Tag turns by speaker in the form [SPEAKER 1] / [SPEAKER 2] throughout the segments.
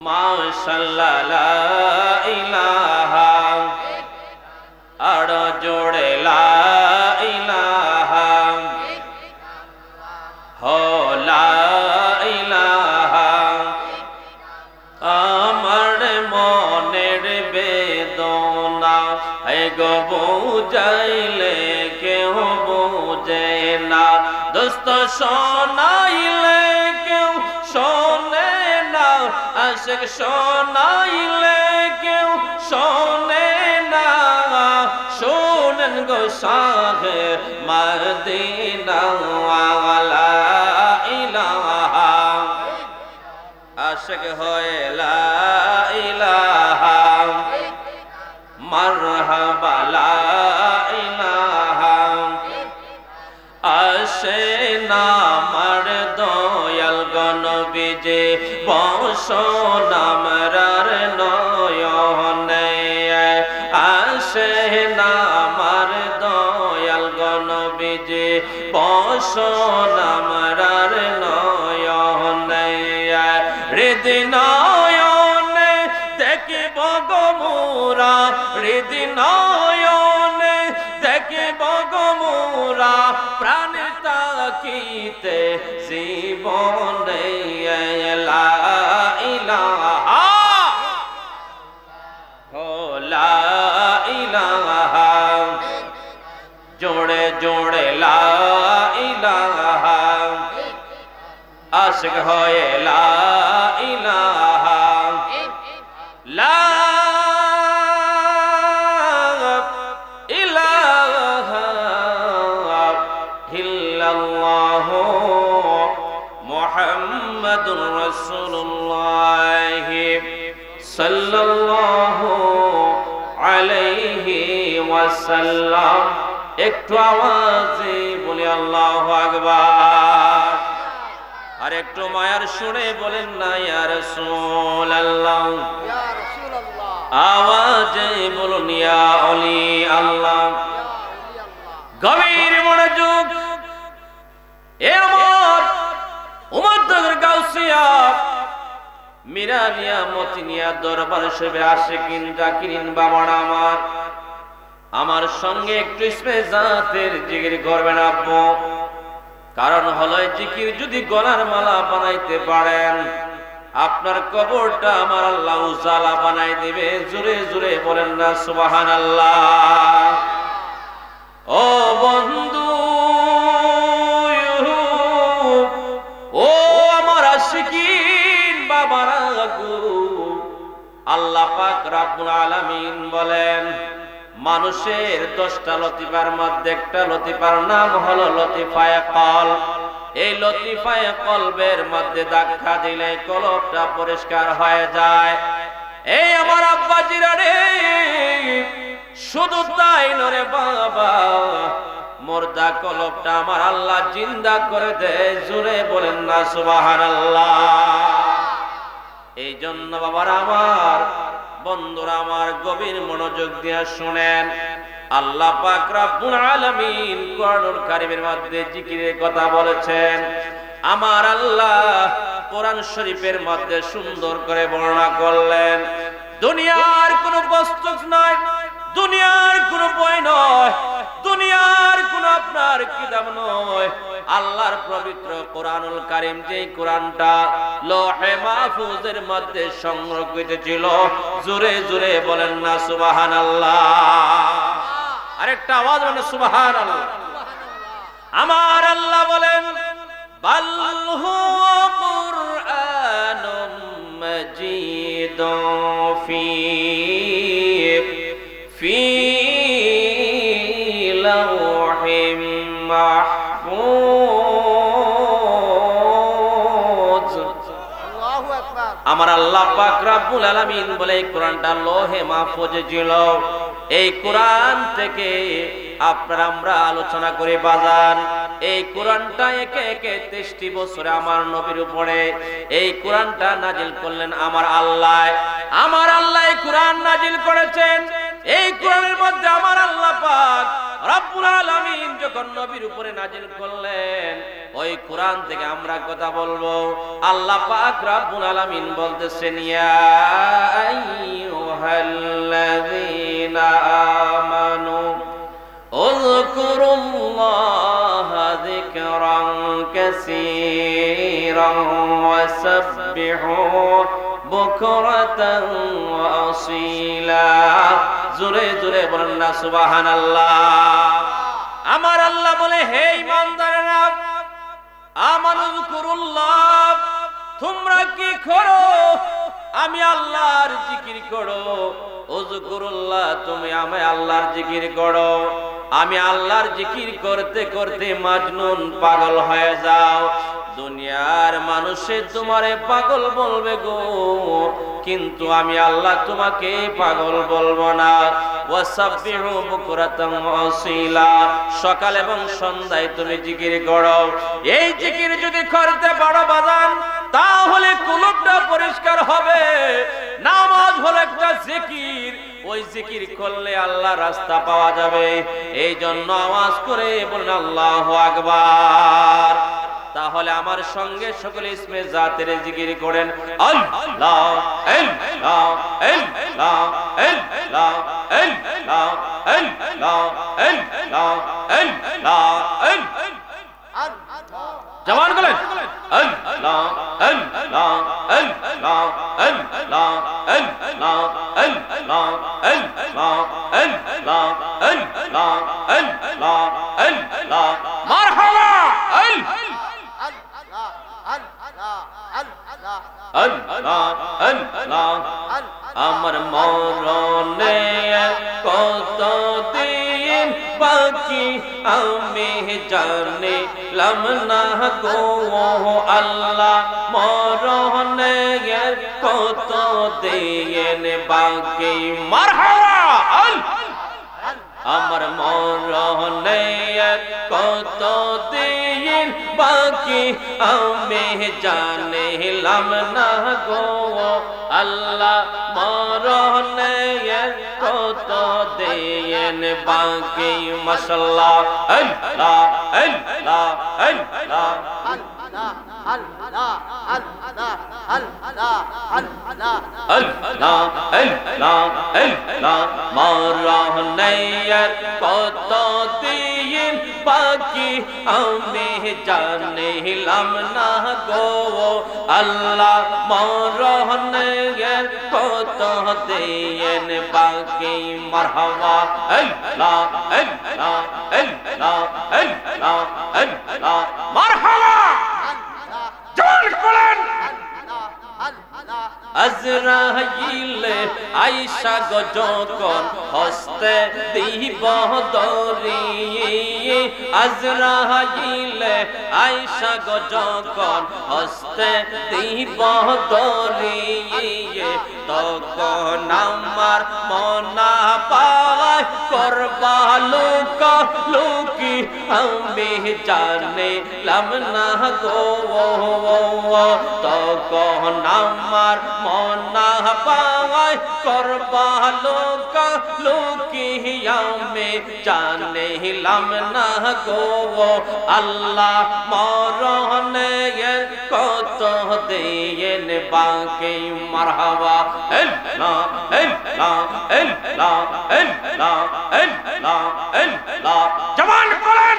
[SPEAKER 1] মাশাআল্লাহ লা ইলাহা আর জোড়ে লা ইলাহা হো লা ইলাহা আমার মনের বেদনা গো বুঝাইলে কেউ বুঝে না দোস্ত শোনাইলে কেউ শোনে না আশিক শোনাইলে কেউ শোনে না শোনেন গো শাহে মদিনা লা ইলাহা আশিক হয়ে লা ইলাহা মারহাবা লা ইলাহা আসে না আমার দয়াল গো নবীজি বসন আমরার নয়নে আসে না আমার দয়াল গো নবীজি বসন আমরার নয়নে হৃদি নয়নে দেখিব গো মোরা হৃদি নয়নে দেখিব গো মোরা প্রাণ তাকিতে জীবনে লা ইলাহা হো লা ইলাহা জোড়ে জোড়ে লা ইলাহা আশিক হয়ে লা ইলাহা লা ইলাহা ইল্লাল্লাহু মুহাম্মাদুর রাসূলুল্লাহ সাল্লাল্লাহু আলাইহি ওয়াসাল্লাম একটু আওয়াজে বলি আল্লাহু আকবার আর একটু মায়ার শুনে বলেন না ইয়া রাসূলুল্লাহ ইয়া রাসূলুল্লাহ আওয়াজে বলুন ইয়া আলি আল্লাহ গভীর মনোযোগ এ আমার উম্মতের গাউসিয়া মিরানিয়া মতিনিয়া দরবার শরীফে আশিকিন জাকিরিন বাবারা আমার সঙ্গে একটু ইসমে জাতের জিকির করবেন আব্বু কারণ হলো জিকির যদি গলার মালা বানাইতে পারেন আপনার কবরটা আমার আল্লাহ উজালা বানাই দিবে জোরে জোরে বলেন না সুবহানাল্লাহ ও বন্ধু ও আমার আশিকিন বাবারা গো আল্লাহ পাক রব্বুল আলামিন বলেন মানুষের 10টা লতিফার মধ্যে একটা লতিফার নাম হলো লতিফায়ে কলব এই লতিফায়ে কলবের মধ্যে ধাক্কা দিলে কলবটা পরিষ্কার হয়ে যায় এই আমার আব্বাজিরা রে শুধু তাই নরে বাবা মুর্দা কলবটা আমার আল্লাহ জিন্দা করে দেয় জোরে বলেন না সুবহানাল্লাহ এই জন্য বাবারা আমার বন্ধুরা আমার গভীর মনোযোগ দিয়ে শুনেন আল্লাহ পাক রব্বুল আলামিন কোরআনুল কারীমের মধ্যে জিকিরের কথা বলেছেন আমার আল্লাহ কোরআন শরীফের মধ্যে সুন্দর করে বর্ণনা করলেন দুনিয়ার কোনো বস্তু নয় দুনিয়ার কোনো বই নয় দুনিয়ার কোনো আপনার কিতাব নয় আল্লাহর পবিত্র কোরআনুল কারীম যেই কোরআনটা লৌহে মাহফুজের মধ্যে সংরক্ষিত ছিল জোরে জোরে বলেন না সুবহানাল্লাহ আরেকটা আওয়াজ বলেন সুবহানাল্লাহ আমার আল্লাহ বলেন বাল হুয়া কুরআনুম মাজিদুন ফি লাওহিম মাহফুজ আল্লাহু আকবার আমার আল্লাহ পাক রব্বুল আলামিন বলে এই কোরআনটা লৌহে মাহফুজে ছিল এই কোরআন থেকে আপনারা আমরা আলোচনা করে বাজান এই কোরআনটা একে একে 23টি বছরে আমার নবীর উপরে এই কোরআনটা নাজিল করলেন আমার আল্লাহ এই কোরআন নাজিল করেছেন এই কোরআনের মধ্যে আমার আল্লাহ পাক রব্বুল আলামিন যখন নবীর উপরে নাজিল করলেন ওই কোরআন থেকে আমরা কথা বলবো। আল্লাহ পাক রব্বুল আলামিন বলতেছেন, ইয়া আইয়ুহাল্লাযীনা আমানু উযকুরুল্লাহা যিকরান কাসীরান ওয়াসাব্বিহুহু বুকরাতান ওয়া আসীলা। জোরে জোরে বলেন না সুবহানাল্লাহ। আমার আল্লাহ বলে, হে ঈমানদারেরা, আমানু যকুরুল্লাহ, তোমরা কি করো? আমি আল্লাহর জিকির করো। উযকুরুল্লাহ, তুমি আমি আল্লাহর জিকির করো। আমি আল্লাহর জিকির করতে করতে মাজনুন পাগল হয়ে যাও। দুনিয়ার মানুষে তোমারে পাগল বলবে গো, কিন্তু আমি আল্লাহ তোমাকে পাগল বলবো না। ওয়াসাব্বিহু বুকরাতান ওয়া আসীলা, সকাল এবং সন্ধ্যায় তুমি জিকির করো। এই জিকির যদি করতে পারো বাজান, তাহলে কলবটা পরিষ্কার হবে। নামাজ হলো একটা জিকির, ওই জিকির করলে আল্লাহ রাস্তা পাওয়া যাবে। এই জন্য আওয়াজ করে বলেন আল্লাহু আকবার। তাহলে আমার সঙ্গে সকলে ইসমে জাতের জিকির করেন, আল্লাহ আল্লাহ আল্লাহ আল্লাহ আল্লাহ আল্লাহ আল্লাহ আল্লাহ। জবান বলেন, আল্লাহ আল্লাহ আল্লাহ আল্লাহ আল্লাহ আল্লাহ আল্লাহ আল্লাহ আল্লাহ আল্লাহ আল্লাহ। মারহাবা। আমার মরণে কত দিন বাকি আমি জানিলাম না গো আল্লাহ। মরণে কত দিন বাকি। মারহাবা। আমার মরণে কত দিন বাকি আমি জানিলাম না গো আল্লাহ। মরণে কত দিন বাকি। মাশাআল্লাহ। আল্লাহ আল্লাহ আল্লাহ আল্লাহ আল্লাহ আল্লাহ। মরণে কত দিন বাকি আমি জানিলাম না গো আল্লাহ। মরণে কত দিন বাকি। মারহাবা। আল্লাহ আল্লাহ আল্লাহ আল্লাহ আল্লাহ। মারহাবা। জোর করেন। আজরাইল আয়েশা গো যখন হস্তে দিব দরি। আজরাইল আয়েশা গো যখন হস্তে দিব দরি, তখন আমার মনা পায় করবা লুকা লুকি আমি জানিলাম না গো। তখন আমার মনা পায় করবা লুকা লুকি আমি জানিলাম না গো আল্লাহ। মরণে কত দিন বাকি। মারহাবা। আল্লাহ আল্লাহ আল্লাহ আল্লাহ আল্লাহ আল্লাহ। জবান করেন।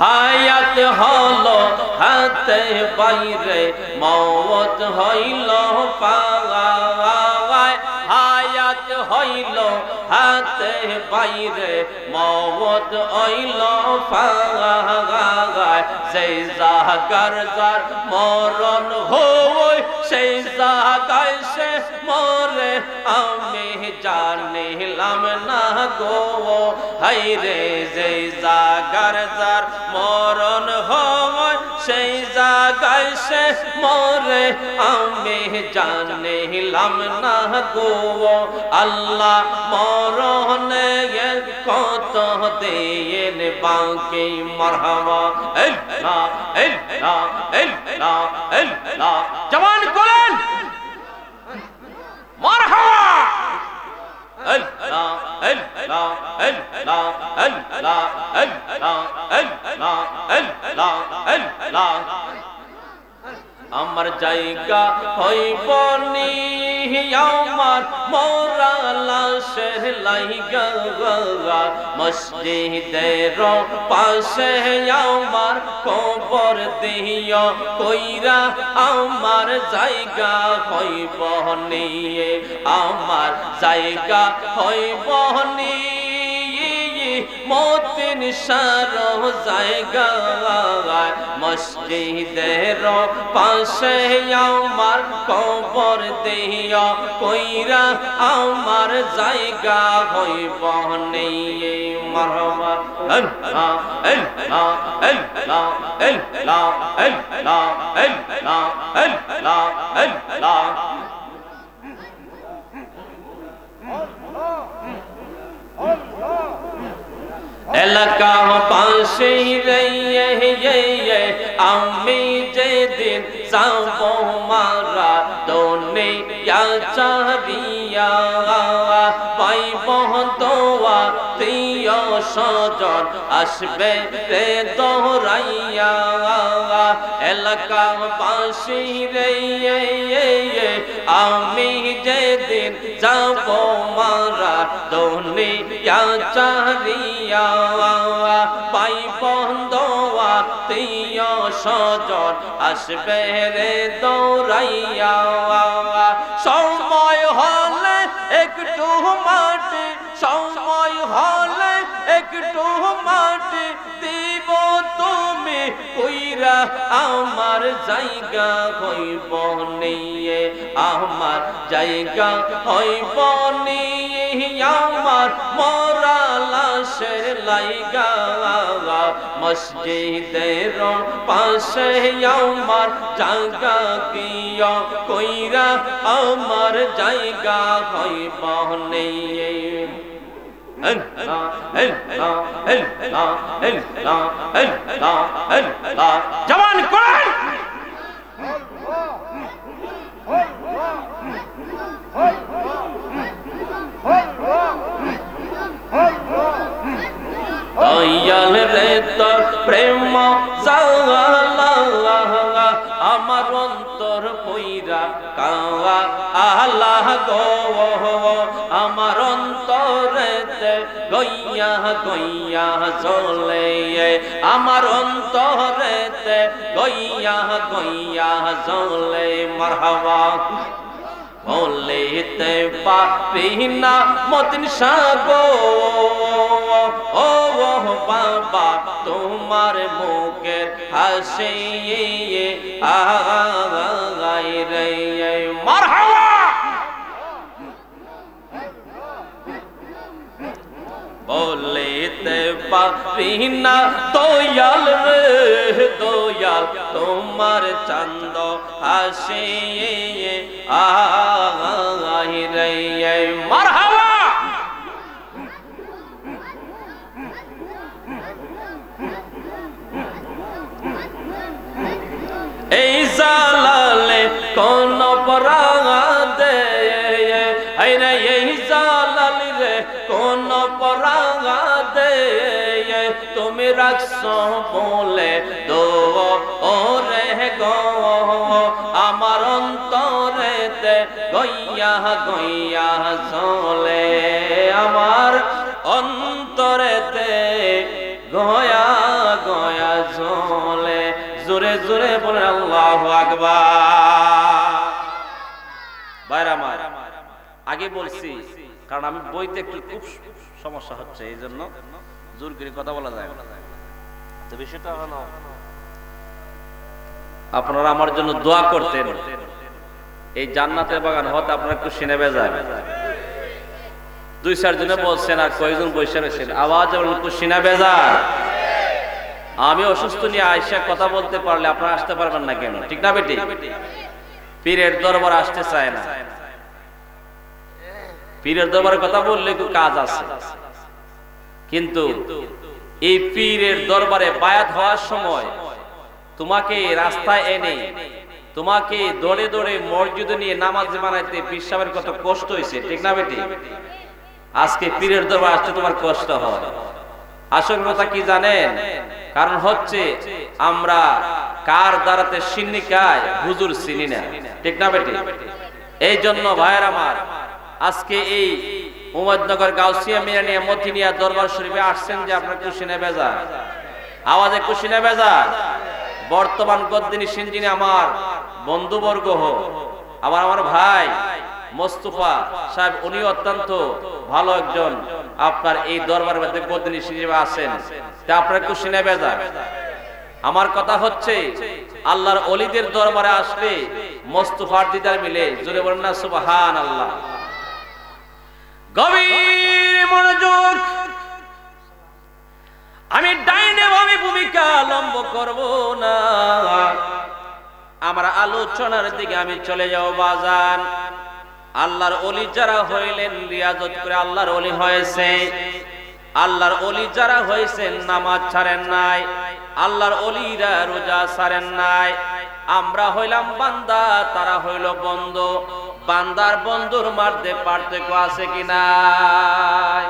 [SPEAKER 1] হায়াত হলো হাতে বাইরে, মওত হইল পাওয়ায়। হায়াত হইল হাতে বাইরে, মওত হইল পাওয়ায়। সেই জাগার যার মরণ হয়, সেই জাগায় সে মরে আমি জানিলাম না গো। হায়রে যেই জাগার যার মরণ হয়, সেই জাগায় সে মরে আমি জানিলাম না গো আল্লাহ। মরণে কত দিন বাকি। মারহাবা। আল্লাহ আল্লাহ আল্লাহ আল্লাহ। জবান করেন। মারহাবা। আমার জায়গা হইব নি আমার মোরা লাশের লাইগা মসজিদের পাশে আমার কবর দিও কইরা আমার জায়গা হইব নি আমার জায়গা হইব নি মতিন সারো জায়গা মসজিদের পাশে আমার কবর দিও কইরা আমার জায়গা হইব নি মারহাবা আল্লাহ আল্লাহ আল্লাহ আল্লাহ আল্লাহ আল্লাহ আল্লাহ আল্লাহ এলাকা পাশে রে আমি যেদিন যাব মারা দুনিয়া চারিয়া পাইব দোয়া প্রিয় সজন আসবে রে দৌড়াইয়া এলাকা পাশে রে আমি যেদিন যাব মারা দুনিয়া চারিয়া পাইব দোয়া প্রিয় সজন আসবে রে দৌড়াইয়া সময় হলে একটু মাটি সময় হলে একটু মাটি দিব তুমি কইরা আমার জায়গা হইব নিয়ে আমার জায়গা হইব নিয়ে আমার মোরা লাশের লাইগা মসজিদের পাশে আমার জায়গা গিয়া কইরা আমার জায়গা হইব নিয়ে জবান কোরআন দয়াল রে তোর প্রেম জালা আমার অন্তর পইরা কাওয়া আল্লাহ গো আমার অন্তরেতে গইয়া গইয়া জ্বলে আমার অন্তরেতে গইয়া গইয়া জ্বলে মারহাবা বলিতে পারি না মতিন সাগো ও বাবা তোমার মুখের হাসি আই রে মারহাবা বলিতে পারি না দয়াল রে দয়াল তোমার চান্দ হাসি আই রে মারহাবা এই জালালে কোন পরাদে আই রে এই জালালে রে কোন পরাদে তুমি রাখছো বলে দো ওরে গো আমার অন্তরেতে গইয়া গইয়া জ্বলে আমার অন্তরেতে গয়া গয়া জ্বলে জোরে জোরে বলেন আল্লাহু আকবার বাইরে আমার আগে বলছি কারণ আমি বইতে একটু খুব সমস্যা হচ্ছে এই জন্য জোর করে কথা বলা যায় তো বিষয়টা হলো আপনারা আমার জন্য দোয়া করতেন এই জান্নাতের বাগান হতে আপনারা একটু শুনে বেজায় দুই চার জনে বলছেন আর কয়েকজন বসে রয়েছেন আওয়াজ একটু শুনে বেজায় আমি অসুস্থ নিয়ে আয়সা কথা বলতে পারলে আপনারা আসতে পারবেন না কেন ঠিক না বেটি পীরের দরবার আসতে চায় না পীরের দরবারে কথা বললে একটু কাজ আছে কিন্তু এই পীরের দরবারে বায়াত হওয়ার সময় তোমাকে রাস্তায় এনে তোমাকে দৌড়ে দৌড়ে মসজিদে নিয়ে নামাজ বানাইতে পীর সাহেবের কত কষ্ট হয়েছে ঠিক না বেটি আজকে পীরের দরবার আসতে তোমার কষ্ট হয়। আসল কথা কি জানেন? কারণ হচ্ছে আমরা কার দ্বারাতে সিন্নিকায় হুজুর চিনি না, ঠিক না বেটি? এই জন্য ভাইয়ের আমার, আজকে এই উমদনগর গাউসিয়া মিরানিয়া মতিনিয়া দরবার শরীফে আসছেন যে আপনার খুশি না বেজার? আওয়াজে খুশি না বেজার? বর্তমান গদ্দিনী সিনজিনী আমার বন্ধুবর্গ হোক, আবার আমার ভাই মোস্তফা সাহেব, উনি অত্যন্ত ভালো একজন আপনার এই দরবারের মধ্যে গদ্দিনী হিসেবে আছেন, তা আপনার খুশি না বেজার? আমার কথা হচ্ছে আল্লাহর ওলিদের দরবারে আসলে মোস্তফার দিদার মিলে, জোরে বলেন না সুবহানাল্লাহ। গভীর মনোযোগ, আমি ডাইনে বামে ভূমিকা লম্ব করব না, আমার আলোচনার দিকে আমি চলে যাব বাজান। আল্লাহর ওলি যারা হইলেন রিয়াজত করে আল্লাহর ওলি হয়েছে, আল্লাহর ওলি যারা হয়েছেন নামাজ ছাড়েন নাই, আল্লাহর ওলিরা রোজা ছাড়েন নাই। আমরা হইলাম বান্দা, তারা হইল বন্ধু। বান্দার বন্ধুর মধ্যে পার্থক্য আছে কি নাই?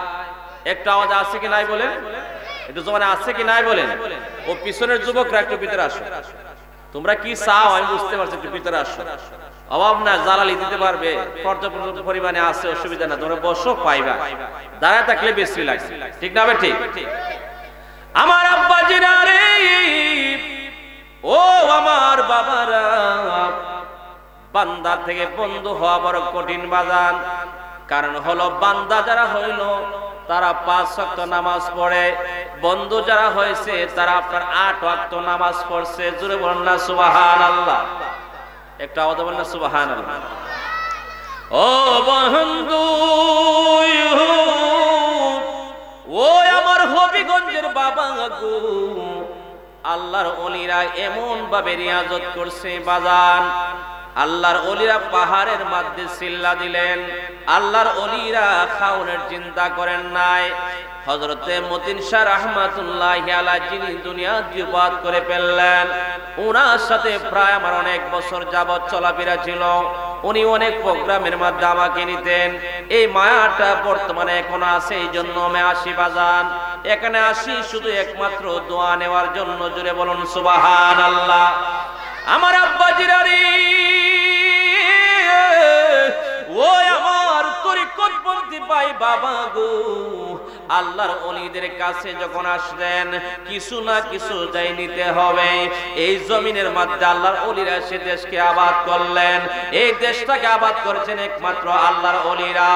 [SPEAKER 1] একটু আওয়াজ আছে কি নাই বলেন? একটু জমানে আছে কি নাই বলেন? ও পিছনের যুবকরা একটু ভিতরে আসো। তোমরা কি চাও আমি বুঝতে পারছি, একটু ভিতরে আসো। অভাব না, জ্বালালি দিতে পারবে, পর্যাপ্ত পরিমাণে আছে, অসুবিধা না, তোমরা বসো, পাইবা। দাঁড়ায় থাকলে বেশি লাগছে, ঠিক না? ঠিক আমার আব্বাজিরা রে, ও আমার বাবারা, বান্দা থেকে বন্ধু হওয়া বড় কঠিন বাজান। কারণ হলো বান্দা যারা হইল তারা 5 ওয়াক্ত নামাজ পড়ে, বন্ধু যারা হয়েছে তারা আপনার 8 ওয়াক্ত নামাজ পড়ছে। জোরে বলেন না সুবহানাল্লাহ। একটু আওয়াজ বলেন না সুবহানাল্লাহ। ও বন্ধু, ও আমার হবিগঞ্জের বাবা গো, আল্লাহর ওলিরা এমন ভাবে রিয়াজত করছে বাজান। আল্লাহর ওলিরা পাহাড়ের মধ্যে সিল্লা দিলেন, আল্লাহর ওলিরা খাওনের চিন্তা করেন নাই। হযরতে মতিন শাহ রাহমাতুল্লাহি আলাইহি যিনি দুনিয়া জীবাত করে ফেললেন, ওনার সাথে প্রায় আমার অনেক বছর যাবত চলাফেরা ছিল। উনি অনেক প্রোগ্রামের মধ্যে আমাকে নিতেন। এই মায়াটা বর্তমানে এখন আছে, এই জন্য আমি আসি বাজান। এখানে আসি শুধু একমাত্র দোয়া নেওয়ার জন্য। জোরে বলুন সুবহানাল্লাহ। আমার আব্বাজিরা রে, ও আমার তরিকতপন্থী ভাই বাবা গো, আল্লাহর ওলিদের কাছে যখন আসলেন কিছু না কিছু যাই নিতে হবে। এই জমিনের মধ্যে আল্লাহর ওলিরা সে দেশকে আবাদ করলেন, এই দেশটাকে আবাদ করেছেন একমাত্র আল্লাহর ওলিরা।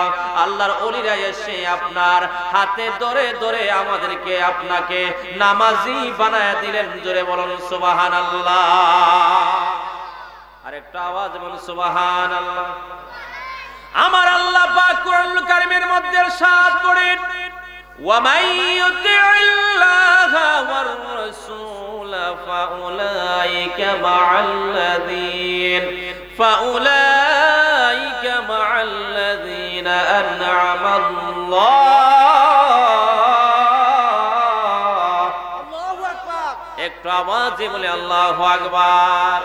[SPEAKER 1] আল্লাহর ওলিরা এসে আপনার হাতে ধরে ধরে আমাদেরকে আপনাকে নামাজি বানায় দিলেন। জোরে বলুন সুবহানাল্লাহ। আরেকটা আওয়াজ বলুন সুবহানাল্লাহ। আমার আল্লাহ পাক কুরআনুল কারীমের মধ্যে ইরশাদ করেন, ওয়া মান ইউতি'ইল্লাহা ওয়ার রাসূল ফাউলাইকা মা'আল্লাযীনা আন'আমা আল্লাহু আকবার। একটু আওয়াজে বলে আল্লাহু আকবার।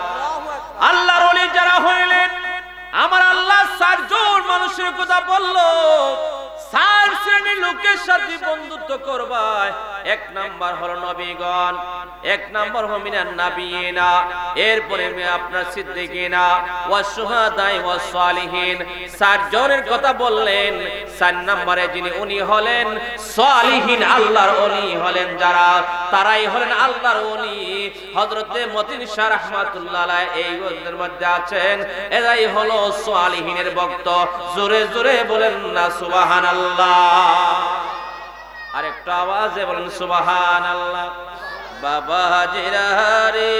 [SPEAKER 1] আল্লাহর ওলি যারা হইলেন, আমার আল্লাহ 4 জন মানুষের কথা বললো। 4 শ্রেণীর লোকের সাথে বন্ধুত্ব করবা। 1 নাম্বার হলো নবীগণ, 1 নাম্বার হলো মিনান নাবিয়িনা, এরপরে আপনার সিদ্দিকিনা ওয়া শুহাদা ওয়া সালিহিন। 4 জনের কথা বললেন। 4 নম্বরে যিনি উনি হলেন সালিহিন, আল্লাহর ওলি হলেন যারা, তারাই হলেন আল্লাহর ওলি। হযরতে মতিন শাহ রাহমাতুল্লাহ আলাইহি এই ওদের মধ্যে আছেন, এরাই হলো সালিহিনের ভক্ত। জোরে জোরে বলেন না সুবহানাল্লাহ। আরেকটা আওয়াজে বলেন সুবহানাল্লাহ। বাবা জিরা রে,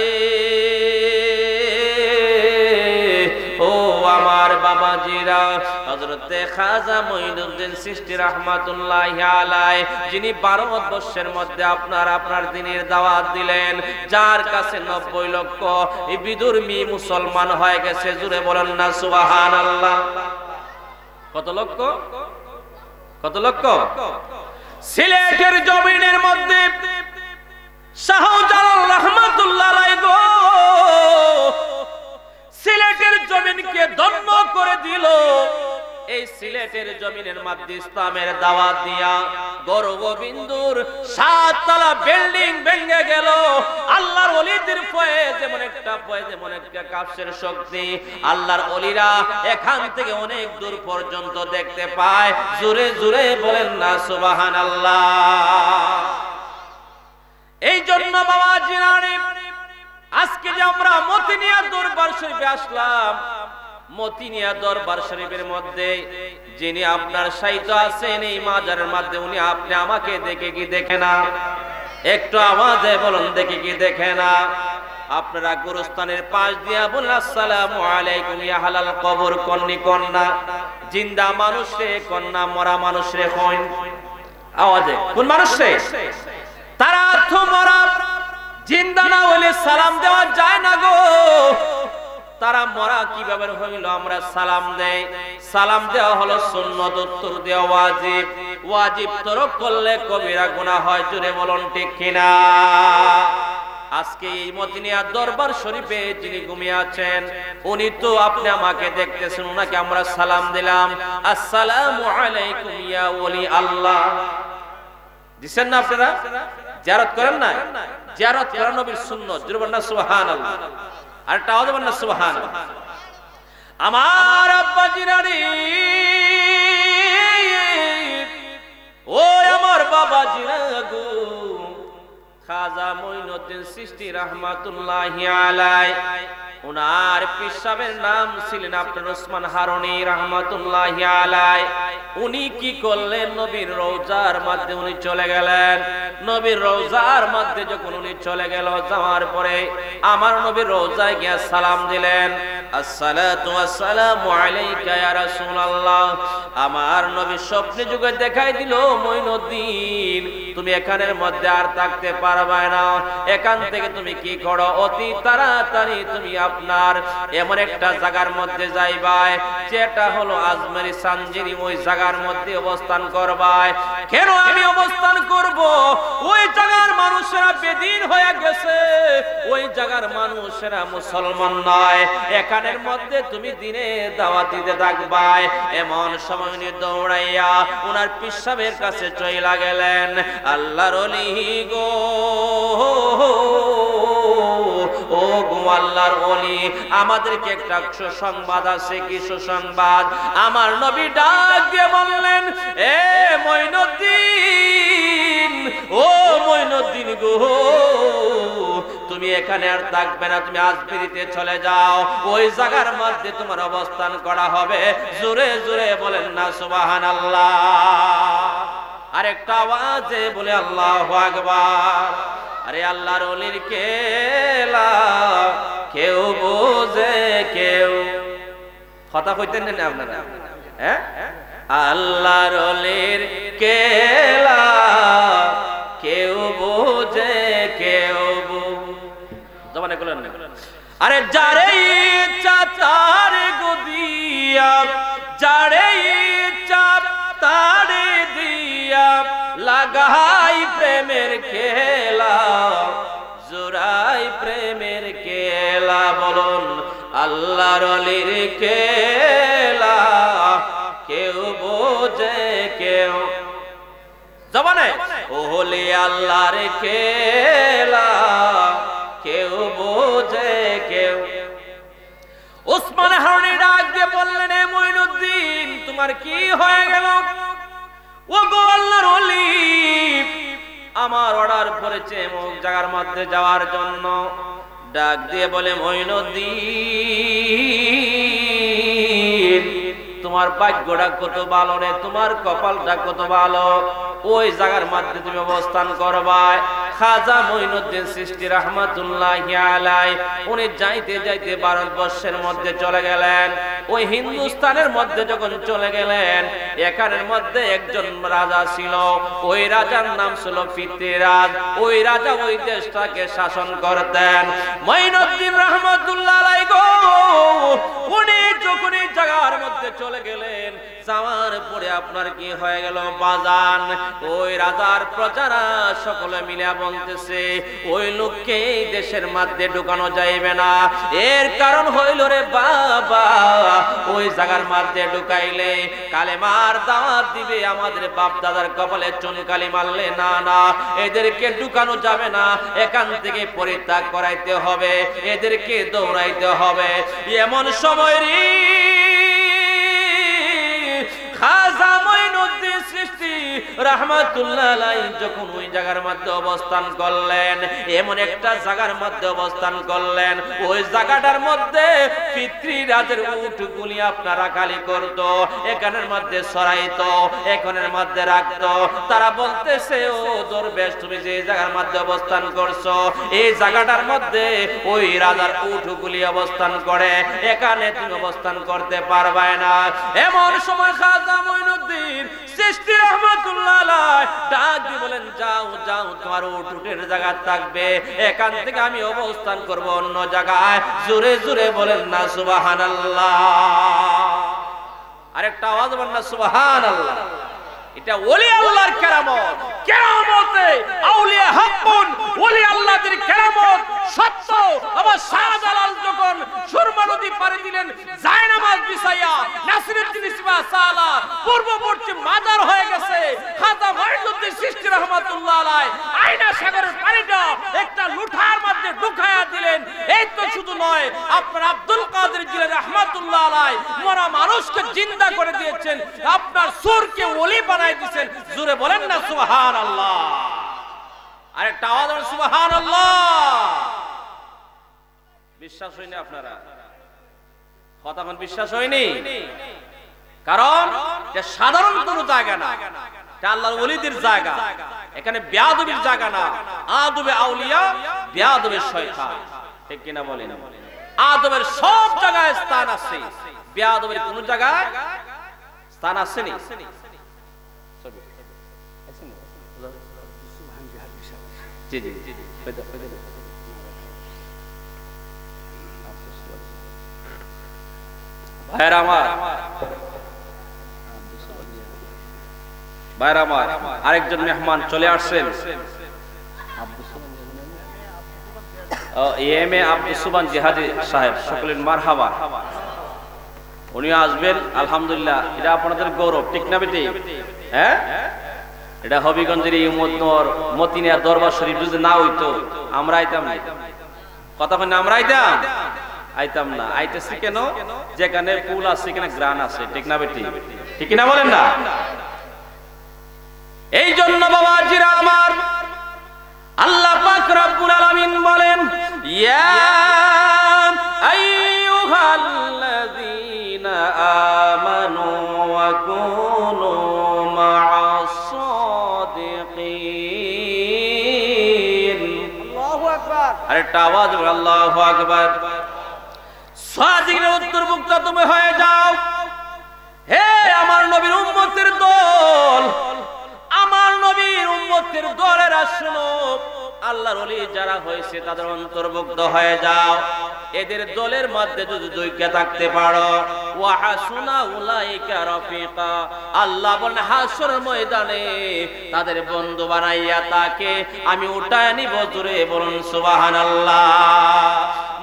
[SPEAKER 1] ও আমার বাবাজিরা, হযরতে খাজা মঈনুদ্দিন চিশতি রাহমাতুল্লাহি আলাইহি যিনি ভারতবর্ষের মধ্যে আপনার দ্বীনের দাওয়াত দিলেন, যার কাছে 90 লক্ষ বিধর্মী মুসলমান হয়ে গেছে। জোরে বলেন না সুবহানাল্লাহ। কত লক্ষ? কত লক্ষ? সিলেটের জমিনের মধ্যে শাহজালাল রাহমাতুল্লাহ আলাইহি গো, সিলেটের জমিনকে ধন্য করে দিল। এই সিলেট সিলেটের জমিনের মধ্যে ইসলামের দাওয়াত দিয়া গর্ববিন্দুর 7 তলা বিল্ডিং ভেঙে গেল। আল্লাহর ওলিদের ফয়েজ যেমন একটা কাফের শক্তি, আল্লাহর ওলিরা এখান থেকে অনেক দূর পর্যন্ত দেখতে পায়। জোরে জোরে বলেন না সুবহানাল্লাহ। এই জন্য বাবা জিনানি, আজকে যে আমরা মতিনিয়া দরবার শরীফে আসলাম, মতিনিয়া দরবার শরীফের মধ্যে যিনি আপনার সাহিত্য আছেন এই মাজারের মধ্যে, উনি আপনি আমাকে দেখে কি দেখে না? একটু আওয়াজে বলুন, দেখে কি দেখে না? আপনারা গুরুস্থানের পাশ দিয়া বলেন আসসালামু আলাইকুম ইয়া হালাল কবর কন্নি কন্যা, জিন্দা মানুষ রে কন্যা, মরা মানুষ রে কইন। আওয়াজে কোন মানুষ রে? তারা তো মরা, জিন্দা না হলে সালাম দেওয়া যায় না গো। তারা মরা কিভাবে হইল? আমরা সালাম দেই, সালাম দেওয়া হলো সুন্নত, উত্তর দেওয়া ওয়াজিব। ওয়াজিব তরক করলে কবিরা গুনাহ হয়। জোরে বলুন ঠিক কিনা? আজকে এই মদিনা দরবার শরীফে যিনি ঘুমিয়ে আছেন, উনি তো আপনি আমাকে দেখতেছেন, উনাকে আমরা সালাম দিলাম, আসসালামু আলাইকুম ইয়া ওলি আল্লাহ। দিছেন না আপনারা? জিয়ারত করেন না? জিয়ারত করা নবীর সুন্নাত। জোরে বলেন না সুবহানাল্লাহ। আরেকটা আওয়াজ বলেন না সুবহানাল্লাহ। আমার আব্বা জিরানি, ও আমার বাবা জিরাগু, খাজা মঈনুদ্দিন চিশতি রাহমাতুল্লাহি আলাইহি, উনার পিসাবের নাম ছিলেন আপনার ওসমান হারুনি রাহমাতুল্লাহি আলাইহি। উনি কি করলেন? নবীর রওজার মধ্যে উনি চলে গেলেন। নবীর রওজার মধ্যে যখন উনি চলে গেল, যাওয়ার পরে আমার নবীর রওজায় গিয়ে সালাম দিলেন, আসসালাতু ওয়াসসালামু আলাইকা ইয়া রাসূলুল্লাহ। আমার নবী স্বপ্নে যুগে দেখাই দিল, মঈনুদ্দিন তুমি এখানের মধ্যে আর থাকতে পারবে না, এখান থেকে তুমি কি করো, অতি তাড়াতাড়ি তুমি আপনার এমন একটা জায়গার মধ্যে যাইবাই, যেটা হলো আজমেরি সানজিরি, ওই জায়গার মধ্যে অবস্থান করবাই। কেন আমি অবস্থান করব? ওই জায়গার মানুষেরা বেদিন হয়ে গেছে, ওই জায়গার মানুষেরা মুসলমান নয়, এখানের মধ্যে তুমি দিনে দাওয়াত দিতে থাকবাই। এমন সময় উনি দৌড়াইয়া ওনার পিসাবের কাছে চইলা গেলেন। আল্লাহর ওলি গো, ও গো আল্লাহর ওলি, আমাদেরকে একটা সুসংবাদ আছে। কি সুসংবাদ? আমার নবী ডাক দিয়ে বললেন, এ মঈনুদ্দিন, ও মঈনুদ্দিন গো, তুমি এখানে আর থাকবে না, তুমি আজমিরিতে চলে যাও, ওই জায়গার মধ্যে তোমার অবস্থান করা হবে। জোরে জোরে বলেন না সুবহানাল্লাহ। আরেকটা আওয়াজে বলে আল্লাহু আকবার। আরে আল্লাহর ওলির খেলা কেউ বোঝে, কেউ কথা কইতেন না আপনারা? হ্যাঁ, আল্লাহর ওলির খেলা কেউ বোঝে, কেউ জবানে বলেন না। আরে যারে ইচ্ছা তার গদিয়া, যারে ইচ্ছা তারে দিয়া, লাগাই প্রেমের খেলা, জোড়াই প্রেমের খেলা। বলুন আল্লাহর ওলির খেলা কেউ বোঝে, কেউ জবানে ওলি আল্লাহর খেলা কেউ বোঝে, কেউ। ওসমান হারুনি ডাক দিয়ে বললেন, এ মঈনুদ্দিন তোমার কি হয়ে গেল? ও গো আল্লাহর ওলি, আমার অর্ডার পড়েছে এমন জায়গার মধ্যে যাওয়ার জন্য। ডাক দিয়ে বলে, মঈনুদ্দিন তোমার ভাগ্যটা কত ভালো রে, তোমার কপালটা কত ভালো, ওই জায়গার মধ্যে তুমি অবস্থান করবা। খাজা মঈনুদ্দিন চিশতি রাহমাতুল্লাহি আলাইহি উনি যাইতে যাইতে ভারতবর্ষের মধ্যে চলে গেলেন। ওই হিন্দুস্তানের মধ্যে যখন চলে গেলেন, এখানের মধ্যে একজন রাজা ছিল, ওই রাজার নাম ছিল পৃথ্বীরাজ। ওই রাজা ওই দেশটাকে শাসন করতেন। মঈনুদ্দিন রাহমাতুল্লাহি আলাইহি গো, উনি যখন এই জায়গার মধ্যে চলে গেলেন, যাওয়ার পরে আপনার কি হয়ে গেল বাজান, ওই রাজার প্রজারা সকলে মিলে বলতেছে ওই লোককে দেশের মধ্যে ঢুকানো যাইবে না। এর কারণ হইল রে বাবা, ওই জায়গার মধ্যে ঢুকাইলে কালেমার দাওয়াত দিবে, আমাদের বাপ দাদার কপালে চুনকালি মারলে না না, এদেরকে ঢুকানো যাবে না, এখান থেকে পরিত্যাগ করাইতে হবে, এদেরকে দৌড়াইতে হবে। এমন সময় রে খাজা মঈনুদ্দিন চিশতি রাহমাতুল্লাহ আলাইহি যখন ওই জায়গার মধ্যে অবস্থান করলেন, এমন একটা জায়গার মধ্যে অবস্থান করলেন, ওই জায়গাটার মধ্যে পিতৃরাজের উটগুলি আপনারা খালি করত, এখানের মধ্যে সরাইতো, এখানের মধ্যে রাখতো। তারা বলতেছে ও দরবেশ, তুমি যে জায়গার মধ্যে অবস্থান করছো এই জায়গাটার মধ্যে ওই রাজার উটগুলি অবস্থান করে, এখানে তুমি অবস্থান করতে পারবে না। এমন সময় খাজা মঈনুদ্দিন চিশতি রাহমাতুল্লাহ আলাইহি ডাক দিয়ে বলেন, যাও যাও, তোমার উটের জায়গা থাকবে, এখান থেকে আমি অবস্থান করব অন্য জায়গায়। জোরে জোরে বলেন না সুবহানাল্লাহ। আরেকটা আওয়াজ বলেন না সুবহানাল্লাহ। এটা ওলি আল্লাহর কেরামত। কেরামতে আউলিয়া হাক্কুন, ওলি আল্লাহদের কেরামত সত্য। আবার শাহজালাল যখন সুরমা নদী পাড়ি দিলেন জায়নামাজ বিছাইয়া, নাসিরউদ্দিন ইসমাইল সালা পূর্ব পশ্চিম মাজার হয়ে গেছে, খাজা মঈনুদ্দিন চিশতি রাহমাতুল্লাহ আলাইহি আয়না সাগরের পানিটা একটা লুঠার মধ্যে ঢুকায়া দিলেন। এই তো শুধু নয়, আপনার আব্দুল কাদের জিলানী রাহমাতুল্লাহ আলাইহি মরা মানুষকে জিন্দা করে দিয়েছেন, আপনার সুরকে ওলি বানাই দিয়েছেন। জোরে বলেন না সুবহানাল্লাহ। আরেকটা আওয়াজ বলেন সুবহানাল্লাহ। বিশ্বাস হয়নি আপনারা? কথা কোন বিশ্বাস হয়নি? কারণ এটা সাধারণ কোনো জায়গা না, এটা আল্লাহর ওলিদের জায়গা। এখানে বেয়াদবির জায়গা না। আদবে আউলিয়া, বেয়াদবে শয়তান। ঠিক কিনা বলেন? আদবের সব জায়গায় স্থান আছে, বেয়াদবের কোন জায়গায় স্থান আছে না। জি জি জি, ভাইরা আমার, ভাইরা আমার, আরেকজন মেহমান চলে আসছেন, এম এ আব্দুস সুবহান জিহাদি সাহেব। সকলের মারহাবা। উনি আসবেন আলহামদুলিল্লাহ, এটা আপনাদের গৌরব। ঠিক না বেটি? হ্যাঁ, এটা হবিগঞ্জের মতিনিয়া দরবার শরীফ যদি না হইতো আমরা আইতাম না। কথা বলেন, আমরা আইতাম না। আইতেছি কেন? যেখানে পুল আছে সেখানে গ্রান আছে। ঠিক না বেটি? ঠিক না বলেন না? এই জন্য বাবাজিরা আমার, আল্লাহ পাক রব্বুল আলামিন বলেন, ইয়া আইয়ুহাল্লাযীনা আমানু ওয়া কুনু মা'আস সাদিকিন। আল্লাহু আকবার। আরেকটা আওয়াজ, আল্লাহু আকবার। সাদিকের অন্তর্ভুক্ত তুমি হয়ে যাও। হে আমার নবীর উম্মতের দল, আমার নবীর উম্মতের দলেরা শুনো, আল্লাহর ওলি যারা হয়েছে তাদের অন্তর্ভুক্ত হয়ে যাও। এদের দলের মধ্যে যদি দুইকে থাকতে পারো, ওয়া হাসুনা উলাইকা রাফিকা, আল্লাহ বলেন হাসর ময়দানে তাদের বন্ধু বানাইয়া তাকে আমি উঠায় নিব। জোরে বলুন সুবহানাল্লাহ।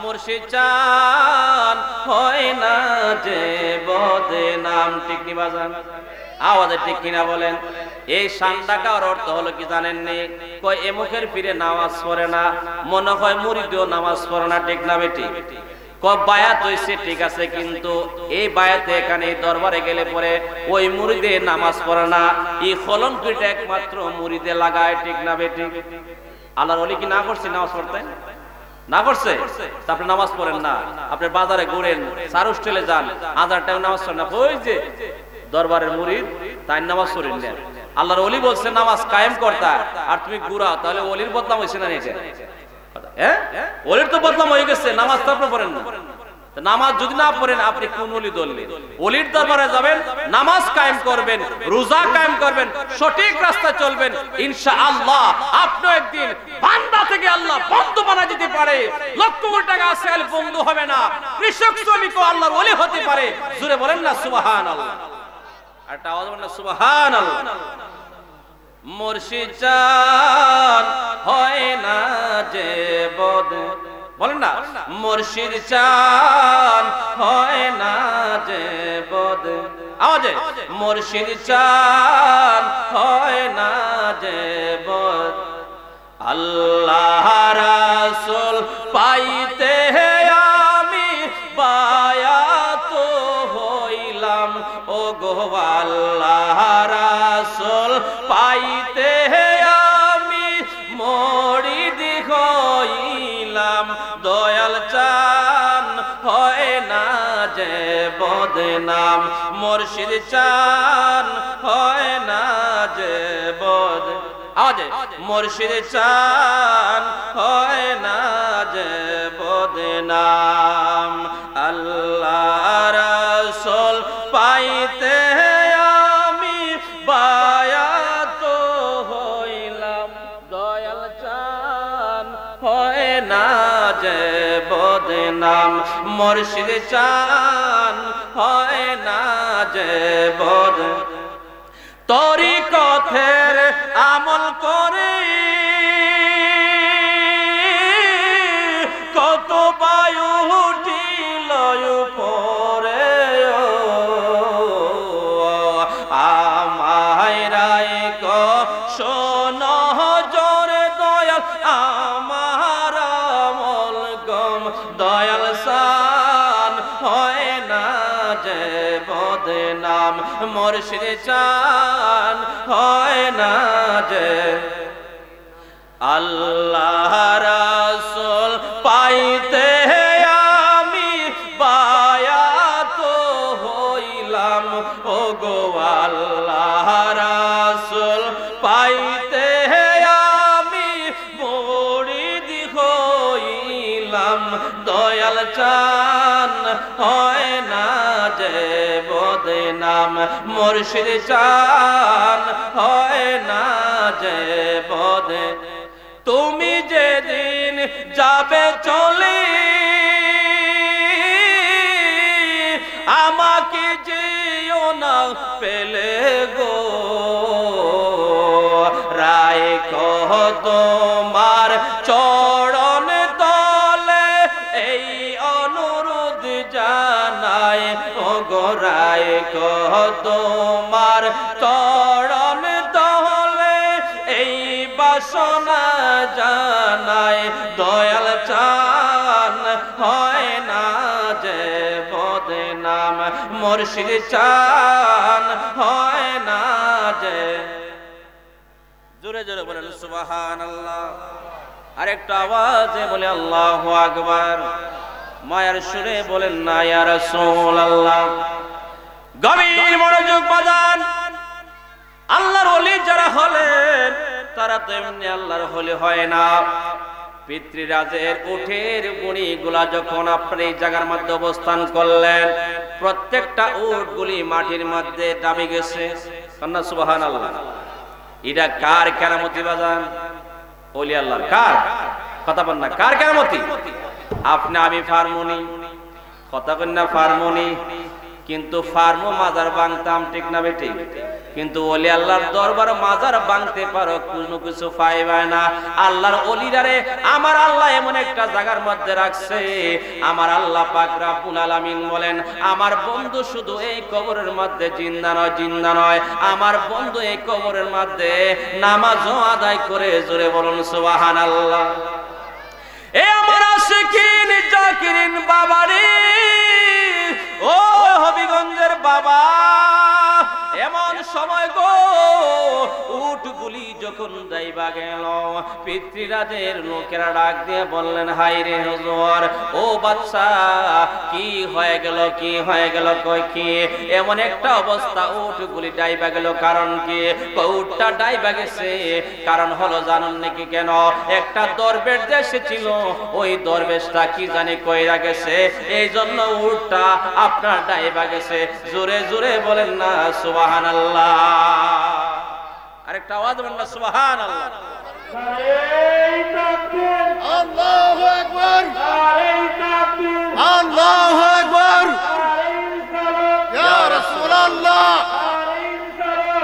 [SPEAKER 1] মুর্শিদ চান হয় না যে বদনাম। ঠিক কি বাজান? আওয়াজে ঠিক কিনা বলেন? এই শানটাকার অর্থ হলো কি জানেননি? কয় এ মুখের ফিরে নামাজ পড়ে না, মনে হয় মুরিদও নামাজ পড়ে না। ঠিক না বেটি? কয় বায়াত হইছে, ঠিক আছে, কিন্তু এই বায়াতে এখানে দরবারে গেলে পরে ওই মুরিদে নামাজ পড়ে না, এই কলঙ্কটা একমাত্র মুরিদে লাগায়। ঠিক না বেটি? আল্লাহর ওলি কি না করছে নামাজ পড়তে? না করছে? আপনি নামাজ পড়েন না, আপনি বাজারে ঘুরেন, সার হোস্টেলে যান, আজার টাইম নামাজ পড়েন না। ওই যে দরবারের মুরিদ তাই নামাজ পড়েন না। আল্লাহর ওলি বলছে নামাজ কায়েম করতে, আর তুমি ঘুরাও, তাহলে ওলির বদনাম হয়েছে না? এটা হ্যাঁ, ওলির তো বদনাম হয়ে গেছে, নামাজ তো আপনি পড়েন না। নামাজ যদি না পড়েন আপনি কোন ওলি ধরলেন? ওলির দরবারে যাবেন, নামাজ কায়েম করবেন, রোজা কায়েম করবেন, সঠিক রাস্তায় চলবেন, ইনশাআল্লাহ আপনি একদিন বান্দা থেকে আল্লাহ বন্ধু বানায় দিতে পারে। লক্ষ কোটি টাকা আছে, বন্ধু হবে না। কৃষক শ্রমিকও আল্লাহর ওলি হতে পারে। জোরে বলেন না সুবহানাল্লাহ। একটা আওয়াজ বলেন সুবহানাল্লাহ। মুর্শিদ চান হয় না যে বদ, বলেন না মুর্শিদ চান হয় না যে বদ, আওয়াজে মুর্শিদ চান হয় না যে বদ। আল্লাহ রাসূল পাইতে আমি বায়াত হইলাম, ও গো আল্লাহ রাসূল পাইতে আমি মরিদ হইলাম। দয়াল চান হয় না যে বদনাম, মুর্শিদ চান হয় না যে বদ, আওয়াজে মুর্শিদ চান হয় না যে বদনাম। আল্লাহ রাসূল পাইতে আমি বায়াত হইলাম। দয়াল চান হয় না যে বদনাম, মুর্শিদ চান হয় না যে বদ। তরিকতের আমল করে কত বায়ু উঠিল উপরে, আমায় রায় গো শোনো জোরে দয়াল আমার আমল গম। দয়াল সান হয় না যে বদনাম, মুর্শিদ চান হয় না যে। আল্লাহ রাসূল পাইতে আমি বায়াত হইলাম, ও গো আল্লাহ রাসূল পাইতে আমি মুরিদ হইলাম। দয়াল চান হয় না যে বদনাম, মুর্শিদ চান হয় না যে বদ। তুমি যেদিন যাবে চলে আমাকে যেও না পেলে গো, রায় কহ তোমার চরণ তলে এই অনুরোধ জানায়, ও গো রায় কহ তোমার চরণ তলে এই বাসনা জানায়। দয়াল চান হয় না যে বদনাম, মুর্শিদ চান হয় না যে। জোরে জোরে বলেন সুবহানাল্লাহ। আরেকটু আওয়াজে বলে আল্লাহু আকবার। মায়ার সুরে বলেন না ইয়া রাসূলুল্লাহ। গভীর মনোযোগ বাজান। আল্লাহর ওলি যারা হলেন তারা তো এমনি আল্লাহর ওলি হয় না। পিতৃরাজের উটের গুণীগুলা যখন আপনি এই জায়গার মধ্যে অবস্থান করলেন, প্রত্যেকটা উটগুলি মাটির মধ্যে দাবি গেছে। কন্যা সুবহানাল্লাহ। এটা কার কেরামতি বাজান? ওলি আল্লাহর। কার কথা বল না, কার কেরামতি? আপনি আমি ফার্মনি কথা কন্যা ফার্মনি, কিন্তু ফার্মো মাজার ভাঙতাম, ঠিক না বেটি? কিন্তু ওলি আল্লাহর দরবার মাজার ভাঙতে পারো কোনো কিছু পাইবে না। আল্লাহর ওলিরারে আমার আল্লাহ এমন একটা জায়গার মধ্যে রাখছে, আমার আল্লাহ পাক রব্বুল আলামিন বলেন আমার বন্ধু শুধু এই কবরের মধ্যে জিন্দা নয়, জিন্দা নয়, আমার বন্ধু এই কবরের মধ্যে নামাজও আদায় করে। জোরে বলুন সুবহানাল্লাহ। এ আমার আশিকিন জাকিরিন বাবারে, ও হবিগঞ্জের বাবা, এমন সময় গো উটগুলি যখন যাইবা গেল, পিতৃরাজের লোকেরা ডাক দিয়ে বললেন হাই রে হুজুর, ও বাদশা কি হয়ে গেল, কি হয়ে গেল? কই কি এমন একটা অবস্থা, উটগুলি ডাইবা গেল, কারণ কি? উটটা ডাইবা গেছে কারণ হলো জানেন নাকি কেন? একটা দরবেশ দেশে ছিল, ওই দরবেশটা কি জানি কইরা গেছে, এই জন্য উটটা আপনার ডাইবা গেছে। জোরে জোরে বলেন না সুবহানাল্লাহ। আরেকটা আওয়াজ বলেন না সুবহানাল্লাহ।